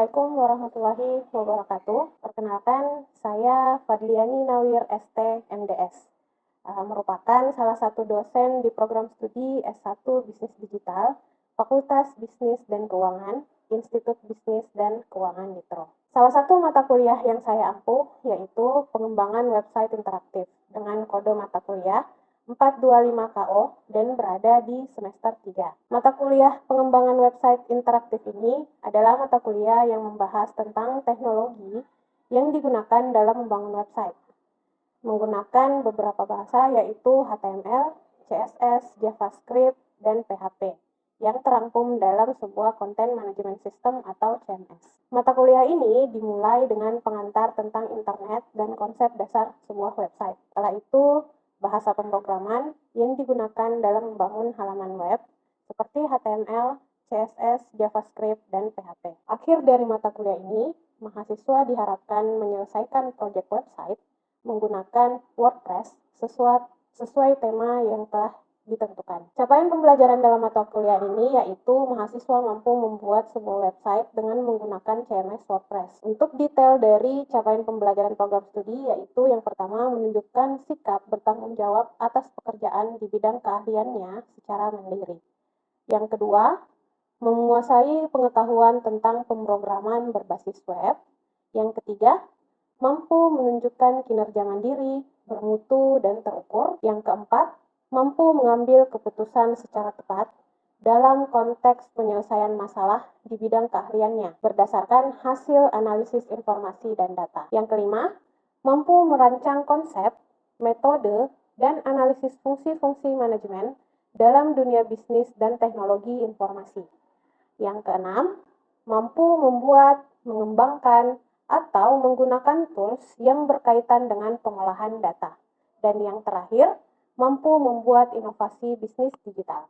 Assalamualaikum warahmatullahi wabarakatuh. Perkenalkan, saya Fadliani Nawir ST MDS. Merupakan salah satu dosen di program studi S1 Bisnis Digital, Fakultas Bisnis dan Keuangan, Institut Bisnis dan Keuangan Nitro. Salah satu mata kuliah yang saya ampuh yaitu pengembangan website interaktif dengan kode mata kuliah 425KO dan berada di semester 3. Mata kuliah pengembangan website interaktif ini adalah mata kuliah yang membahas tentang teknologi yang digunakan dalam membangun website. Menggunakan beberapa bahasa yaitu HTML, CSS, JavaScript, dan PHP yang terangkum dalam sebuah Content Management System atau CMS. Mata kuliah ini dimulai dengan pengantar tentang internet dan konsep dasar sebuah website. Setelah itu, bahasa pemrograman yang digunakan dalam membangun halaman web seperti HTML, CSS, JavaScript, dan PHP. Akhir dari mata kuliah ini, mahasiswa diharapkan menyelesaikan proyek website menggunakan WordPress sesuai tema yang telah ditentukan. Capaian pembelajaran dalam mata kuliah ini yaitu mahasiswa mampu membuat sebuah website dengan menggunakan CMS WordPress. Untuk detail dari capaian pembelajaran program studi yaitu yang pertama menunjukkan sikap bertanggung jawab atas pekerjaan di bidang keahliannya secara mandiri. Yang kedua, menguasai pengetahuan tentang pemrograman berbasis web. Yang ketiga, mampu menunjukkan kinerja mandiri, bermutu, dan terukur. Yang keempat, mampu mengambil keputusan secara tepat dalam konteks penyelesaian masalah di bidang keahliannya berdasarkan hasil analisis informasi dan data. Yang kelima, mampu merancang konsep, metode, dan analisis fungsi-fungsi manajemen dalam dunia bisnis dan teknologi informasi. Yang keenam, mampu membuat, mengembangkan, atau menggunakan tools yang berkaitan dengan pengolahan data. Dan yang terakhir, mampu membuat inovasi bisnis digital.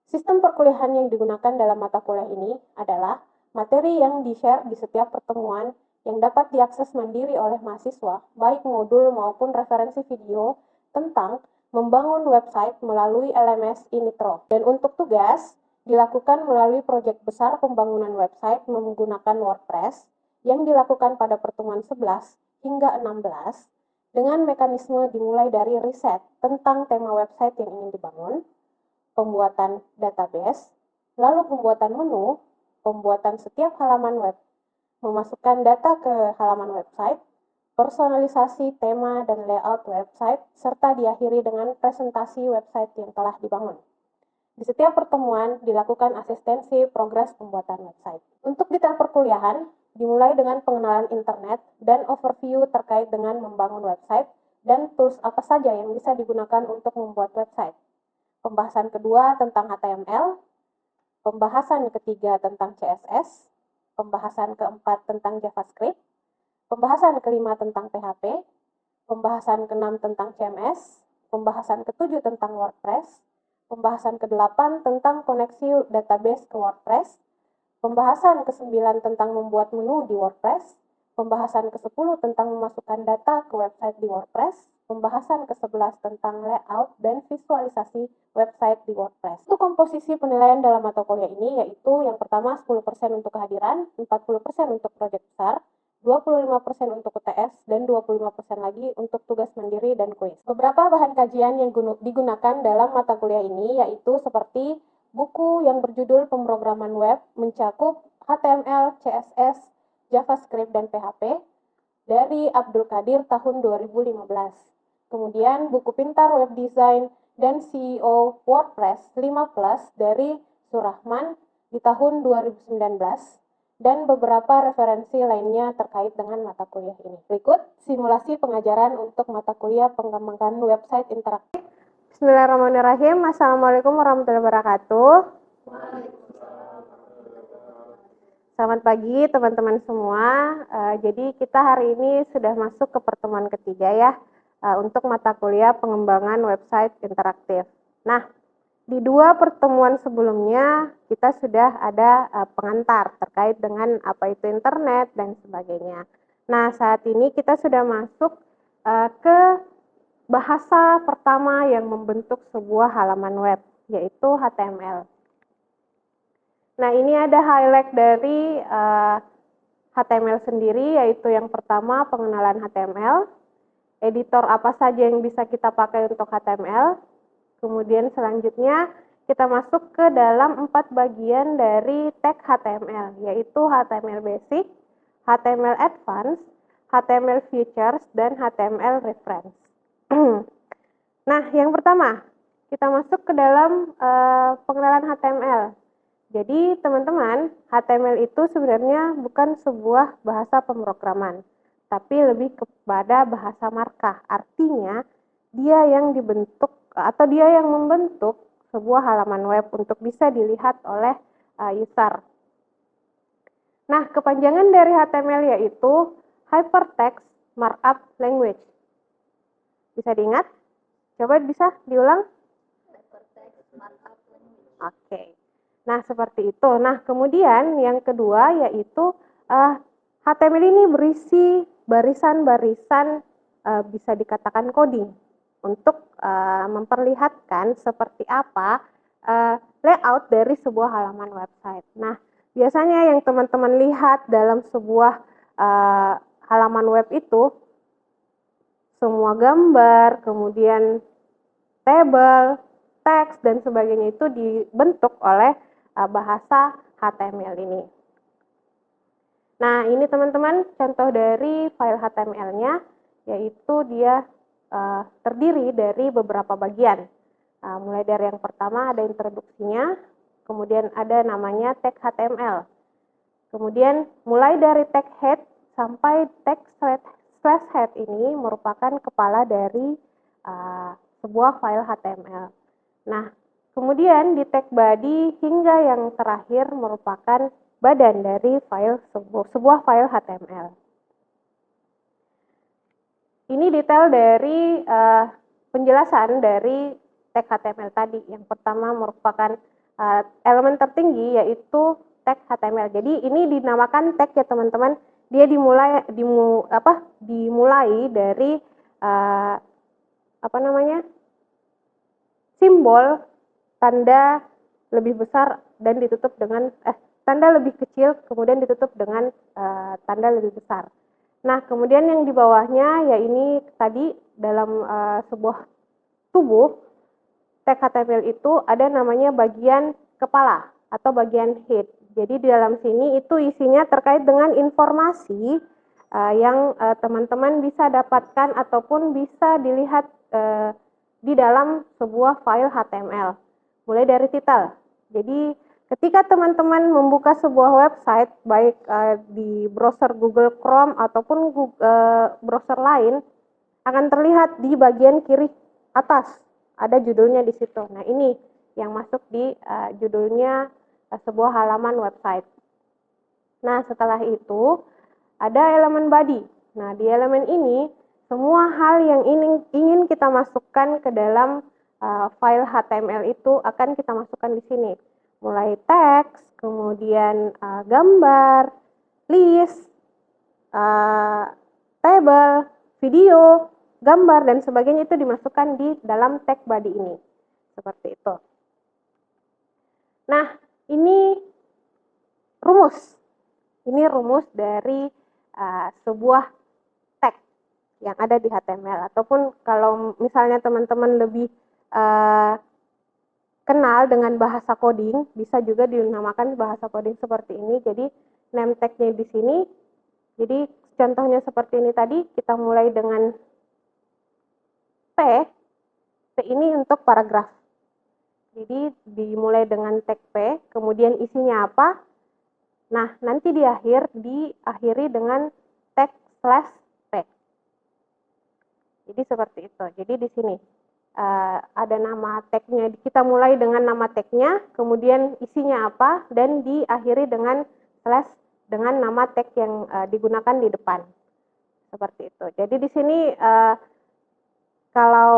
Sistem perkuliahan yang digunakan dalam mata kuliah ini adalah materi yang di-share di setiap pertemuan yang dapat diakses mandiri oleh mahasiswa, baik modul maupun referensi video tentang membangun website melalui LMS Nitro. Dan untuk tugas, dilakukan melalui proyek besar pembangunan website menggunakan WordPress yang dilakukan pada pertemuan 11 hingga 16 dengan mekanisme dimulai dari riset tentang tema website yang ingin dibangun, pembuatan database, lalu pembuatan menu, pembuatan setiap halaman web, memasukkan data ke halaman website, personalisasi tema dan layout website, serta diakhiri dengan presentasi website yang telah dibangun. Di setiap pertemuan dilakukan asistensi progres pembuatan website. Untuk detail perkuliahan, dimulai dengan pengenalan internet dan overview terkait dengan membangun website dan tools apa saja yang bisa digunakan untuk membuat website. Pembahasan kedua tentang HTML, pembahasan ketiga tentang CSS, pembahasan keempat tentang JavaScript, pembahasan kelima tentang PHP, pembahasan keenam tentang CMS, pembahasan ketujuh tentang WordPress, pembahasan ke-8 tentang koneksi database ke WordPress, pembahasan ke-9 tentang membuat menu di WordPress, pembahasan ke-10 tentang memasukkan data ke website di WordPress, pembahasan ke-11 tentang layout dan visualisasi website di WordPress. Untuk komposisi penilaian dalam mata kuliah ini yaitu yang pertama 10% untuk kehadiran, 40% untuk proyek besar, 25% untuk UTS, dan 25% lagi untuk tugas mandiri dan kuis. Beberapa bahan kajian yang digunakan dalam mata kuliah ini yaitu seperti buku yang berjudul Pemrograman Web mencakup HTML, CSS, JavaScript, dan PHP dari Abdul Qadir tahun 2015. Kemudian buku Pintar Web Design dan CEO WordPress 5+ dari Surahman di tahun 2019. Dan beberapa referensi lainnya terkait dengan mata kuliah ini. Berikut simulasi pengajaran untuk mata kuliah pengembangan website interaktif. Bismillahirrahmanirrahim. Assalamualaikum warahmatullahi wabarakatuh. Selamat pagi teman-teman semua. Jadi kita hari ini sudah masuk ke pertemuan ketiga ya untuk mata kuliah pengembangan website interaktif. Nah, di 2 pertemuan sebelumnya kita sudah ada pengantar terkait dengan apa itu internet dan sebagainya. Nah, saat ini kita sudah masuk ke bahasa pertama yang membentuk sebuah halaman web, yaitu HTML. Nah, ini ada highlight dari HTML sendiri, yaitu yang pertama pengenalan HTML, editor apa saja yang bisa kita pakai untuk HTML, kemudian selanjutnya kita masuk ke dalam 4 bagian dari tag HTML, yaitu HTML Basic, HTML Advanced, HTML Features, dan HTML Reference. Nah, yang pertama, kita masuk ke dalam pengenalan HTML. Jadi, teman-teman, HTML itu sebenarnya bukan sebuah bahasa pemrograman, tapi lebih kepada bahasa markah. Artinya, dia yang dibentuk atau dia yang membentuk sebuah halaman web untuk bisa dilihat oleh user. Nah, kepanjangan dari HTML yaitu Hypertext Markup Language. Bisa diingat? Coba bisa diulang? Hypertext Markup Language. Oke. Nah, seperti itu. Nah, kemudian yang kedua yaitu HTML ini berisi barisan-barisan bisa dikatakan coding untuk memperlihatkan seperti apa layout dari sebuah halaman website. Nah, biasanya yang teman-teman lihat dalam sebuah halaman web itu semua gambar, kemudian tabel, teks, dan sebagainya itu dibentuk oleh bahasa HTML ini. Nah, ini teman-teman contoh dari file HTML-nya, yaitu dia terdiri dari beberapa bagian. Mulai dari yang pertama ada introduksinya, kemudian ada namanya tag HTML. Kemudian mulai dari tag head sampai tag slash head ini merupakan kepala dari sebuah file HTML. Nah, kemudian di tag body hingga yang terakhir merupakan badan dari file sebuah file HTML. Ini detail dari penjelasan dari tag HTML tadi. Yang pertama merupakan elemen tertinggi yaitu tag HTML. Jadi ini dinamakan tag ya teman-teman. Dia dimulai dari simbol tanda lebih besar dan ditutup dengan tanda lebih kecil kemudian ditutup dengan tanda lebih besar. Nah, kemudian yang di bawahnya ya ini tadi dalam sebuah tubuh tag HTML itu ada namanya bagian kepala atau bagian head. Jadi di dalam sini itu isinya terkait dengan informasi yang teman-teman bisa dapatkan ataupun bisa dilihat di dalam sebuah file HTML. Mulai dari titel. Jadi ketika teman-teman membuka sebuah website baik di browser Google Chrome ataupun browser lain akan terlihat di bagian kiri atas ada judulnya di situ. Nah, ini yang masuk di judulnya sebuah halaman website. Nah, setelah itu ada elemen body. Nah, di elemen ini semua hal yang ingin kita masukkan ke dalam file HTML itu akan kita masukkan di sini. Mulai teks, kemudian gambar, list, table, video, gambar, dan sebagainya itu dimasukkan di dalam tag body ini. Seperti itu. Nah, ini rumus. Ini rumus dari sebuah tag yang ada di HTML. Ataupun kalau misalnya teman-teman lebih kenal dengan bahasa coding, bisa juga dinamakan bahasa coding seperti ini. Jadi, name tag-nya di sini. Jadi, contohnya seperti ini tadi, kita mulai dengan P ini untuk paragraf. Jadi dimulai dengan tag P, kemudian isinya apa? Nah, nanti di akhir diakhiri dengan tag slash P. Jadi seperti itu. Jadi di sini ada nama tagnya. Kita mulai dengan nama tagnya, kemudian isinya apa, dan diakhiri dengan slash dengan nama tag yang digunakan di depan. Seperti itu. Jadi di sini kalau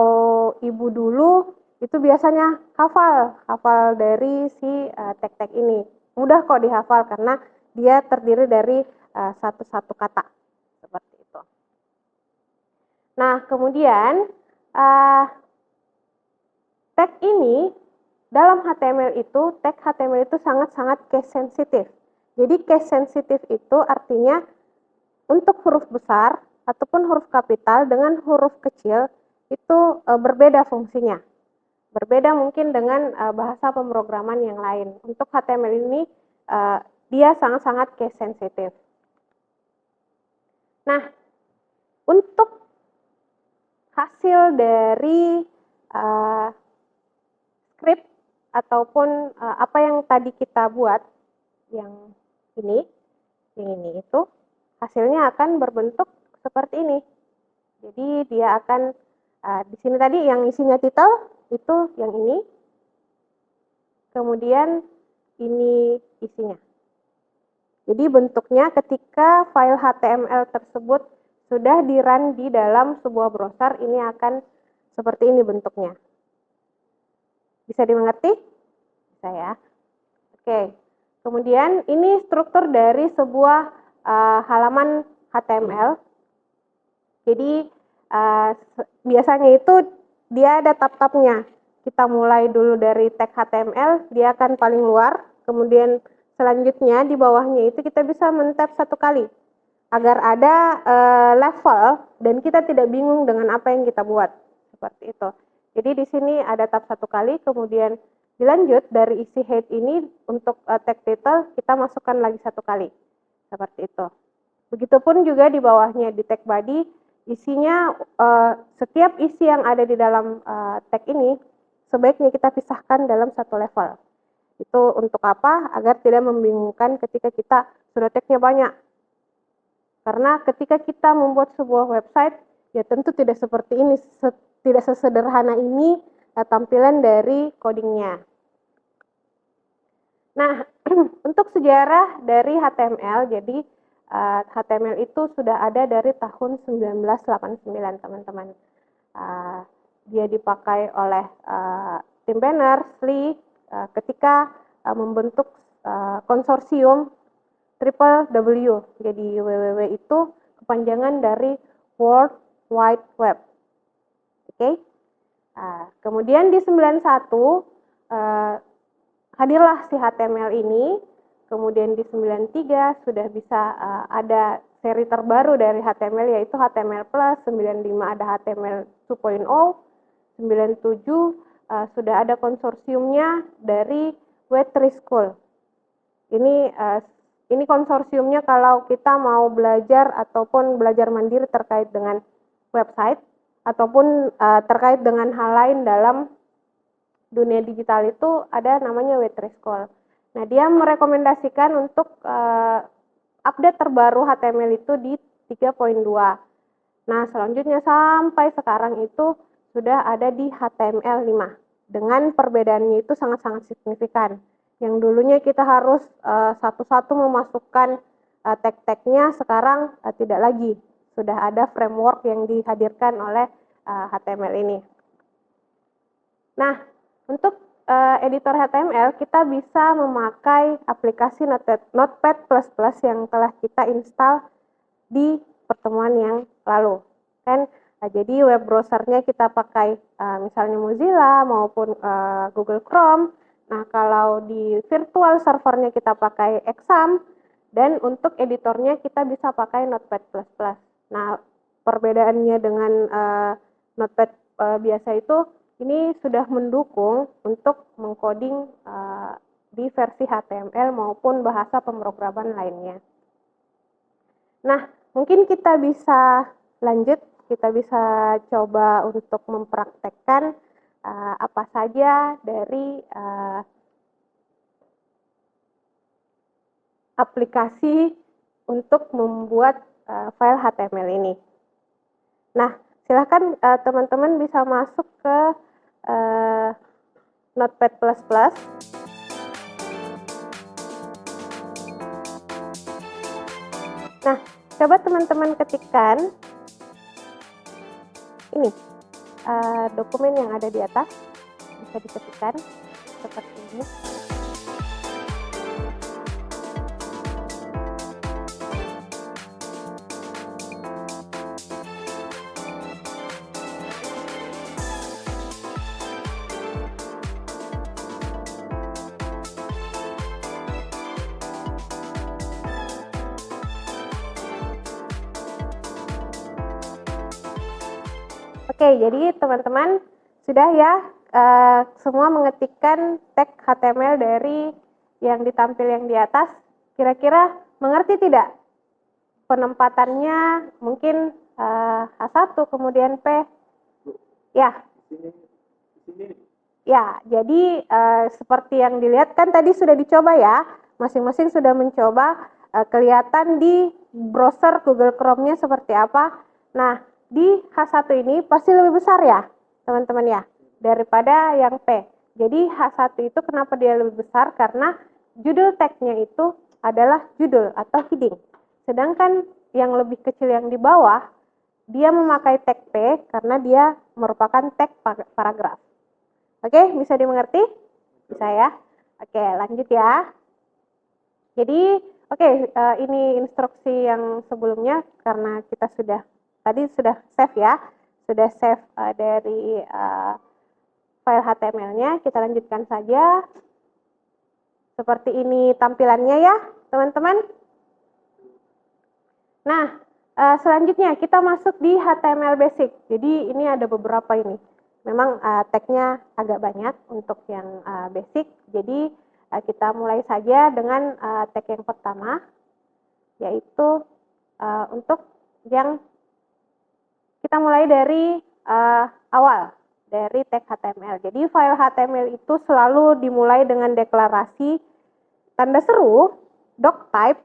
ibu dulu itu biasanya hafal dari si tag-tag ini. Mudah kok dihafal karena dia terdiri dari satu-satu kata. Seperti itu. Nah, kemudian tag ini dalam HTML itu, tag HTML itu sangat-sangat case sensitif. Jadi case sensitif itu artinya untuk huruf besar ataupun huruf kapital dengan huruf kecil itu berbeda fungsinya. Berbeda mungkin dengan bahasa pemrograman yang lain. Untuk HTML ini dia sangat-sangat case sensitif. Nah, untuk hasil dari script ataupun apa yang tadi kita buat, yang ini itu hasilnya akan berbentuk seperti ini. Jadi dia akan di sini tadi yang isinya title itu yang ini, kemudian ini isinya. Jadi bentuknya ketika file HTML tersebut sudah di-run di dalam sebuah browser, ini akan seperti ini bentuknya. Bisa dimengerti? Bisa ya. Oke. Kemudian ini struktur dari sebuah halaman HTML. Jadi biasanya itu dia ada tab-tabnya. Kita mulai dulu dari tag HTML, dia akan paling luar. Kemudian selanjutnya di bawahnya itu kita bisa men-tab satu kali agar ada level dan kita tidak bingung dengan apa yang kita buat. Seperti itu. Jadi di sini ada tab satu kali, kemudian dilanjut dari isi head ini untuk tag title kita masukkan lagi satu kali. Seperti itu. Begitupun juga di bawahnya di tag body, isinya setiap isi yang ada di dalam tag ini sebaiknya kita pisahkan dalam satu level. Itu untuk apa? Agar tidak membingungkan ketika kita sudah tagnya banyak. Karena ketika kita membuat sebuah website, ya tentu tidak seperti ini, tidak sesederhana ini tampilan dari codingnya. Nah, untuk sejarah dari HTML, jadi HTML itu sudah ada dari tahun 1989, teman-teman. Dia dipakai oleh Tim Berners-Lee ketika membentuk konsorsium WWW. Jadi WWW itu kepanjangan dari World Wide Web. Oke. Kemudian di 91 hadirlah si HTML ini. Kemudian di 93 sudah bisa ada seri terbaru dari HTML yaitu HTML+, 95 ada HTML 2.0, 97 sudah ada konsorsiumnya dari Web3 School. Ini konsorsiumnya kalau kita mau belajar ataupun belajar mandiri terkait dengan website ataupun terkait dengan hal lain dalam dunia digital itu ada namanya Web3 School. Nah, dia merekomendasikan untuk update terbaru HTML itu di 3.2. Nah, selanjutnya sampai sekarang itu sudah ada di HTML 5. Dengan perbedaannya itu sangat-sangat signifikan. Yang dulunya kita harus satu-satu memasukkan tag-tagnya, sekarang tidak lagi. Sudah ada framework yang dihadirkan oleh HTML ini. Nah, untuk editor HTML kita bisa memakai aplikasi Notepad++ yang telah kita install di pertemuan yang lalu. Jadi web browsernya kita pakai misalnya Mozilla maupun Google Chrome. Nah, kalau di virtual servernya kita pakai Exam, dan untuk editornya kita bisa pakai Notepad++. Nah, perbedaannya dengan Notepad biasa itu, ini sudah mendukung untuk mengcoding di versi HTML maupun bahasa pemrograman lainnya. Nah, mungkin kita bisa lanjut, kita bisa coba untuk mempraktekkan apa saja dari aplikasi untuk membuat file HTML ini. Nah, silakan teman-teman bisa masuk ke Notepad++. Nah, coba teman-teman ketikkan ini dokumen yang ada di atas, bisa diketikkan seperti ini. Oke, jadi teman-teman sudah ya semua mengetikkan tag HTML dari yang ditampil yang di atas. Kira-kira mengerti tidak penempatannya? Mungkin H1 kemudian P. Ya. Ya, jadi seperti yang dilihat kan tadi sudah dicoba ya. Masing-masing sudah mencoba, kelihatan di browser Google Chrome-nya seperti apa. Nah, di H1 ini pasti lebih besar ya, teman-teman ya, daripada yang P. Jadi H1 itu kenapa dia lebih besar? Karena judul tag-nya itu adalah judul atau heading. Sedangkan yang lebih kecil yang di bawah, dia memakai tag P karena dia merupakan tag paragraf. Oke, bisa dimengerti? Bisa ya? Oke, lanjut ya. Jadi, ini instruksi yang sebelumnya karena kita tadi sudah save ya. Sudah save dari file HTML-nya. Kita lanjutkan saja. Seperti ini tampilannya ya, teman-teman. Nah, selanjutnya kita masuk di HTML basic. Jadi, ini ada beberapa ini. Memang tag-nya agak banyak untuk yang basic, jadi kita mulai saja dengan tag yang pertama, yaitu untuk yang kita mulai dari awal, dari tag HTML. Jadi file HTML itu selalu dimulai dengan deklarasi tanda seru, doctype,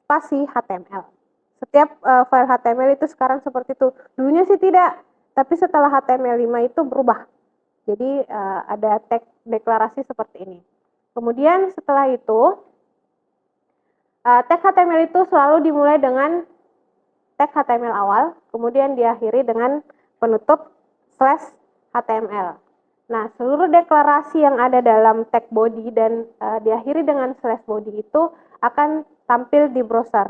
spasi HTML. Setiap file HTML itu sekarang seperti itu. Dulunya sih tidak. Tapi setelah HTML5 itu berubah. Jadi ada tag deklarasi seperti ini. Kemudian setelah itu, tag HTML itu selalu dimulai dengan tag HTML awal, kemudian diakhiri dengan penutup /HTML. Nah, seluruh deklarasi yang ada dalam tag body dan diakhiri dengan /body itu akan tampil di browser.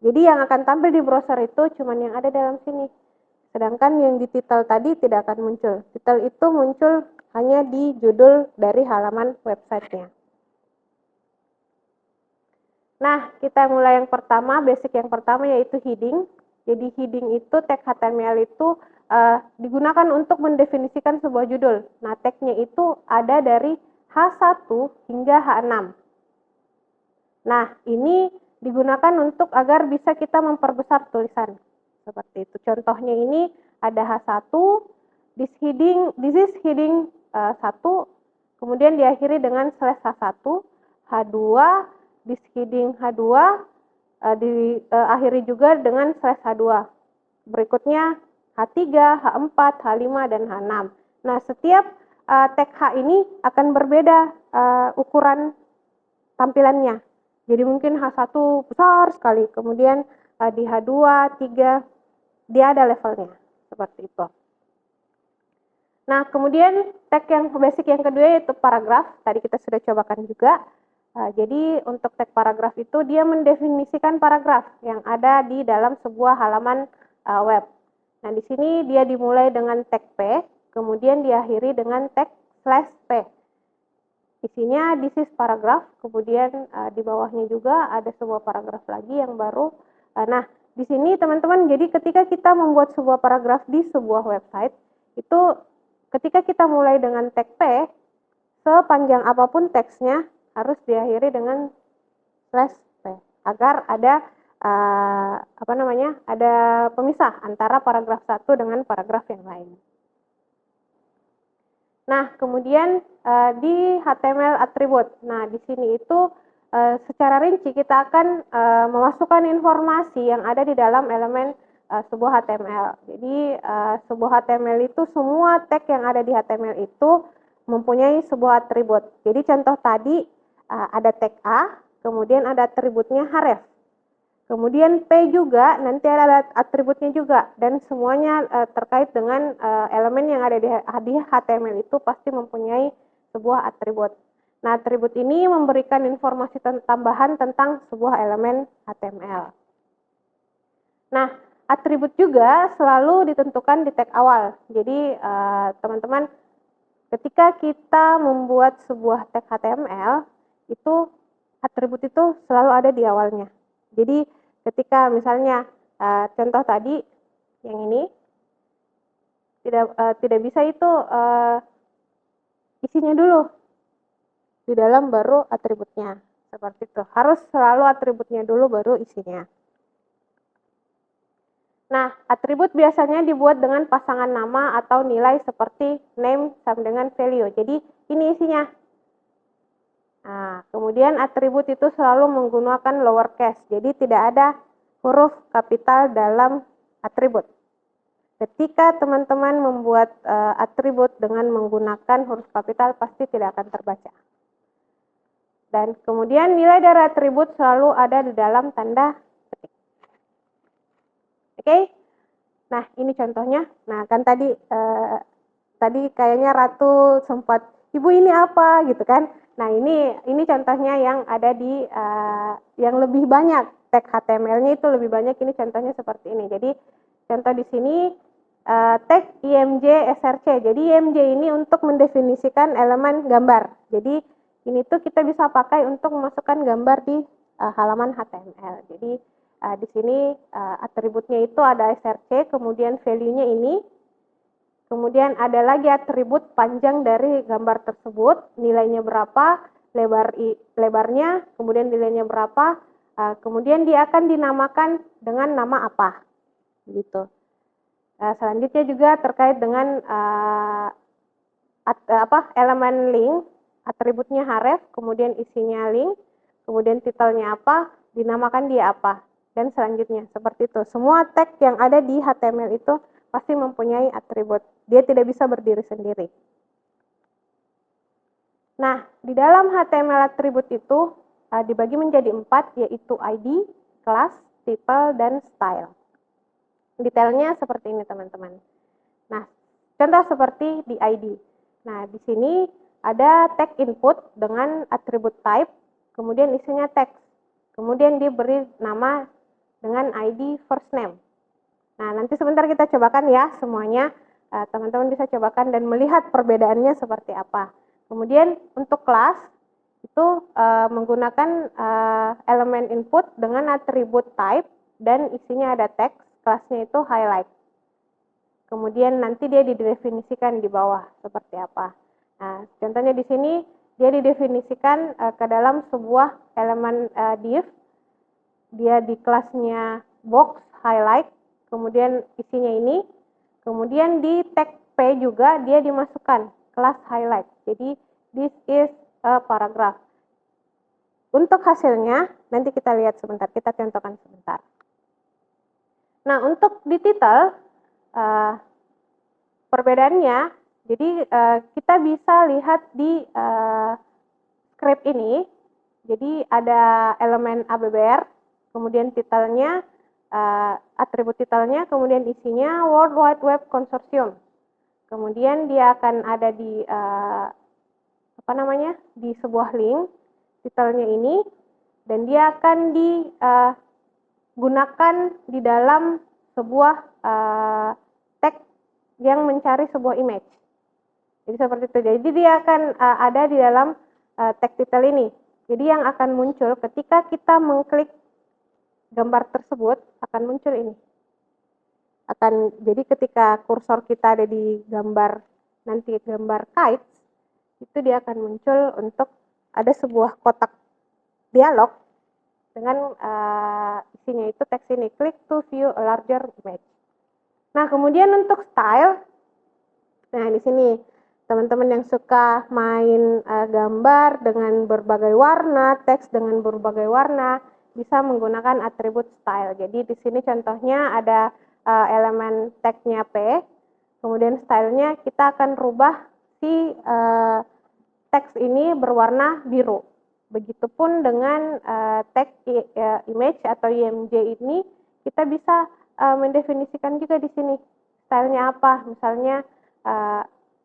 Jadi yang akan tampil di browser itu cuma yang ada dalam sini. Sedangkan yang di title tadi tidak akan muncul. Title itu muncul hanya di judul dari halaman websitenya. Nah, kita mulai yang pertama, basic yang pertama yaitu heading. Jadi heading itu tag HTML itu digunakan untuk mendefinisikan sebuah judul. Nah, tagnya itu ada dari H1 hingga H6. Nah, ini digunakan untuk agar bisa kita memperbesar tulisan. Seperti itu. Contohnya ini ada H1, this is heading 1, kemudian diakhiri dengan /H1, H2, this heading H2, diakhiri juga dengan /H2. Berikutnya H3, H4, H5, dan H6. Nah, setiap tag H ini akan berbeda ukuran tampilannya. Jadi mungkin H1 besar sekali, kemudian di H2, 3, dia ada levelnya, seperti itu. Nah, kemudian tag yang basic yang kedua yaitu paragraf, tadi kita sudah cobakan juga. Jadi untuk tag paragraf itu dia mendefinisikan paragraf yang ada di dalam sebuah halaman web. Nah, di sini dia dimulai dengan tag P, kemudian diakhiri dengan tag /P. Isinya this is paragraf, kemudian di bawahnya juga ada sebuah paragraf lagi yang baru. Nah, di sini teman-teman, jadi ketika kita membuat sebuah paragraf di sebuah website, itu ketika kita mulai dengan tag P, sepanjang apapun teksnya harus diakhiri dengan /P agar ada ada pemisah antara paragraf satu dengan paragraf yang lain. Nah, kemudian di HTML atribut. Nah, di sini itu secara rinci kita akan memasukkan informasi yang ada di dalam elemen sebuah HTML. Jadi sebuah HTML itu semua tag yang ada di HTML itu mempunyai sebuah atribut. Jadi contoh tadi ada tag A, kemudian ada atributnya href. Kemudian P juga nanti ada atributnya juga, dan semuanya terkait dengan elemen yang ada di HTML itu pasti mempunyai sebuah atribut. Nah, atribut ini memberikan informasi tambahan tentang sebuah elemen HTML. Nah, atribut juga selalu ditentukan di tag awal. Jadi teman-teman, ketika kita membuat sebuah tag HTML, itu atribut itu selalu ada di awalnya. Jadi ketika misalnya contoh tadi yang ini, Tidak bisa itu isinya dulu di dalam baru atributnya. Seperti itu. Harus selalu atributnya dulu baru isinya. Nah, atribut biasanya dibuat dengan pasangan nama atau nilai seperti name sama dengan value. Jadi, ini isinya. Nah, kemudian atribut itu selalu menggunakan lowercase. Jadi, tidak ada huruf kapital dalam atribut. Ketika teman-teman membuat atribut dengan menggunakan huruf kapital, pasti tidak akan terbaca. Dan kemudian nilai dari atribut selalu ada di dalam tanda ketik. Oke? Nah, ini contohnya. Nah, kan tadi kayaknya Ratu sempat, Ibu ini apa gitu kan? Nah, ini contohnya yang ada di yang lebih banyak. Tag HTML-nya itu lebih banyak. Ini contohnya seperti ini. Jadi, contoh di sini tag img src. Jadi img ini untuk mendefinisikan elemen gambar. Jadi ini tuh kita bisa pakai untuk memasukkan gambar di halaman HTML. Jadi di sini atributnya itu ada src, kemudian value-nya ini, kemudian ada lagi atribut panjang dari gambar tersebut, nilainya berapa, lebarnya, kemudian nilainya berapa, kemudian dia akan dinamakan dengan nama apa, gitu. Selanjutnya juga terkait dengan elemen link, atributnya href, kemudian isinya link, kemudian titelnya apa, dinamakan dia apa, dan selanjutnya seperti itu. Semua tag yang ada di HTML itu pasti mempunyai atribut. Dia tidak bisa berdiri sendiri. Nah, di dalam HTML atribut itu dibagi menjadi 4, yaitu ID, class, title, dan style. Detailnya seperti ini, teman-teman. Nah, contoh seperti di ID. Nah, di sini ada tag input dengan atribut type, kemudian isinya teks. Kemudian diberi nama dengan ID first name. Nah, nanti sebentar kita cobakan ya semuanya. Teman-teman bisa cobakan dan melihat perbedaannya seperti apa. Kemudian untuk kelas itu menggunakan elemen input dengan atribut type dan isinya ada teks. Kelasnya itu highlight. Kemudian nanti dia didefinisikan di bawah seperti apa. Nah, contohnya di sini dia didefinisikan ke dalam sebuah elemen div. Dia di kelasnya box highlight, kemudian isinya ini. Kemudian di tag P juga dia dimasukkan kelas highlight. Jadi this is a paragraph. Untuk hasilnya nanti kita lihat sebentar, kita contohkan sebentar. Nah, untuk di title, perbedaannya, jadi kita bisa lihat di script ini, jadi ada elemen ABBR, kemudian titelnya, atribut titelnya, kemudian isinya World Wide Web Consortium. Kemudian dia akan ada di di sebuah link, titelnya ini, dan dia akan digunakan di dalam sebuah tag yang mencari sebuah image. Jadi seperti itu. Jadi dia akan ada di dalam tag title ini. Jadi yang akan muncul ketika kita mengklik gambar tersebut akan muncul ini. Jadi ketika kursor kita ada di gambar, nanti gambar kites, itu dia akan muncul untuk ada sebuah kotak dialog dengan isinya itu teks ini, click to view a larger image. Nah, kemudian untuk style, nah di sini teman-teman yang suka main gambar dengan berbagai warna, teks dengan berbagai warna, bisa menggunakan atribut style. Jadi di sini contohnya ada elemen tagnya P, kemudian stylenya kita akan rubah si teks ini berwarna biru. Begitupun dengan tag image atau img ini, kita bisa mendefinisikan juga di sini stylenya apa. Misalnya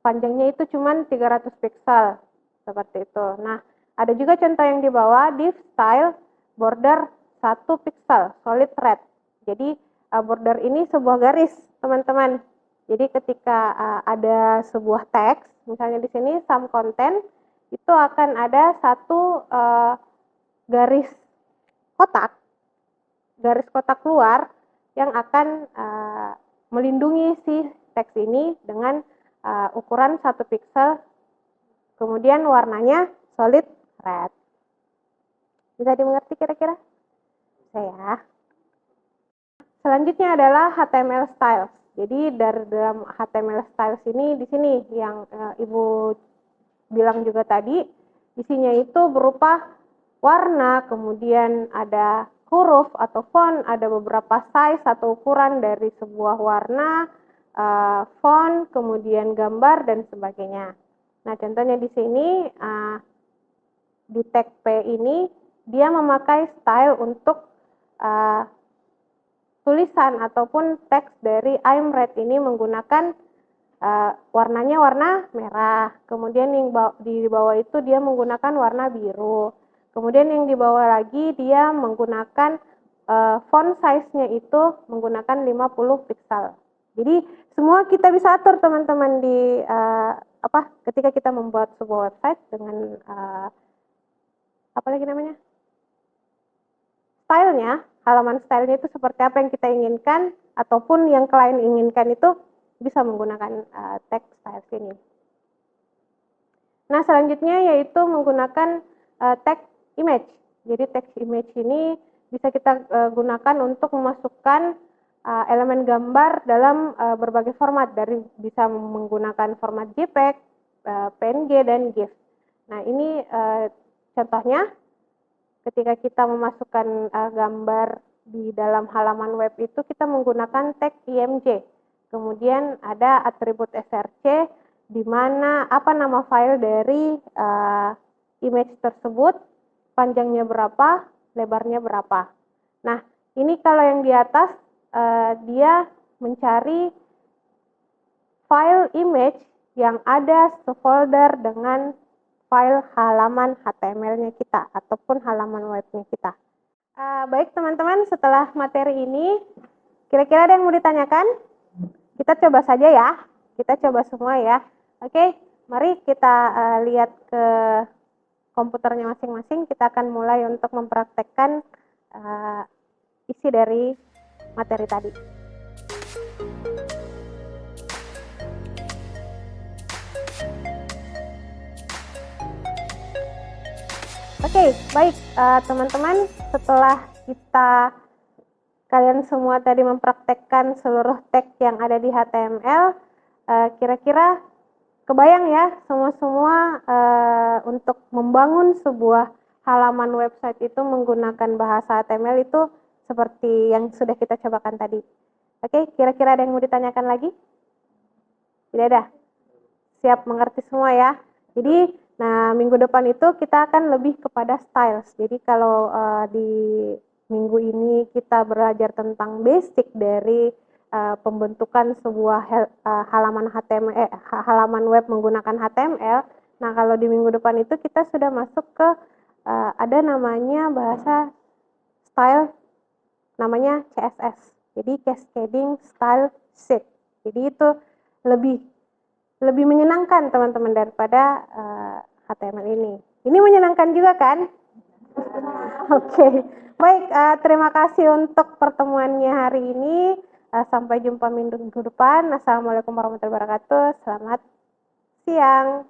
panjangnya itu cuma 300 pixel seperti itu. Nah, ada juga contoh yang di bawah, div style border 1 pixel solid red. Jadi border ini sebuah garis, teman-teman. Jadi ketika ada sebuah teks, misalnya di sini some content, itu akan ada satu garis kotak luar yang akan melindungi si teks ini dengan ukuran 1 pixel, kemudian warnanya solid red. Bisa dimengerti kira-kira? Bisa ya. Selanjutnya adalah HTML styles. Jadi dari dalam HTML styles ini di sini yang Ibu bilang juga tadi, isinya itu berupa warna, kemudian ada huruf atau font, ada beberapa size atau ukuran dari sebuah warna, font, kemudian gambar dan sebagainya. Nah, contohnya di sini di tag P ini dia memakai style untuk tulisan ataupun teks dari I'm red ini menggunakan warnanya warna merah. Kemudian yang di bawah itu dia menggunakan warna biru. Kemudian yang di bawah lagi dia menggunakan font size-nya itu menggunakan 50 pixel. Jadi semua kita bisa atur teman-teman di ketika kita membuat sebuah website dengan apa lagi namanya? Stylenya, halaman stylenya itu seperti apa yang kita inginkan ataupun yang klien inginkan itu bisa menggunakan tag styles ini. Nah, selanjutnya yaitu menggunakan tag image. Jadi tag image ini bisa kita gunakan untuk memasukkan elemen gambar dalam berbagai format, dari bisa menggunakan format JPEG, PNG dan GIF. Nah, ini contohnya ketika kita memasukkan gambar di dalam halaman web itu kita menggunakan tag img. Kemudian ada atribut src di mana apa nama file dari image tersebut, panjangnya berapa, lebarnya berapa. Nah, ini kalau yang di atas dia mencari file image yang ada sefolder dengan file halaman HTML-nya kita ataupun halaman webnya kita. Baik teman-teman, setelah materi ini, kira-kira ada yang mau ditanyakan? Kita coba saja ya, kita coba semua ya. Oke, mari kita lihat ke komputernya masing-masing. Kita akan mulai untuk mempraktekkan isi dari materi tadi. Oke, baik teman-teman, setelah kalian semua tadi mempraktekkan seluruh tag yang ada di HTML, kira-kira kebayang ya semua untuk membangun sebuah halaman website itu menggunakan bahasa HTML itu seperti yang sudah kita cobakan tadi. Oke, kira-kira ada yang mau ditanyakan lagi? Tidak ada? Siap mengerti semua ya? Jadi, nah minggu depan itu kita akan lebih kepada styles. Jadi kalau di minggu ini kita belajar tentang basic dari pembentukan sebuah halaman HTML, halaman web menggunakan HTML. Nah, kalau di minggu depan itu kita sudah masuk ke ada namanya bahasa style, namanya CSS. Jadi Cascading Style Sheet. Jadi itu lebih menyenangkan teman-teman daripada HTML ini. Ini menyenangkan juga kan? Oke. Baik, terima kasih untuk pertemuannya hari ini. Sampai jumpa minggu depan. Assalamualaikum warahmatullahi wabarakatuh. Selamat siang.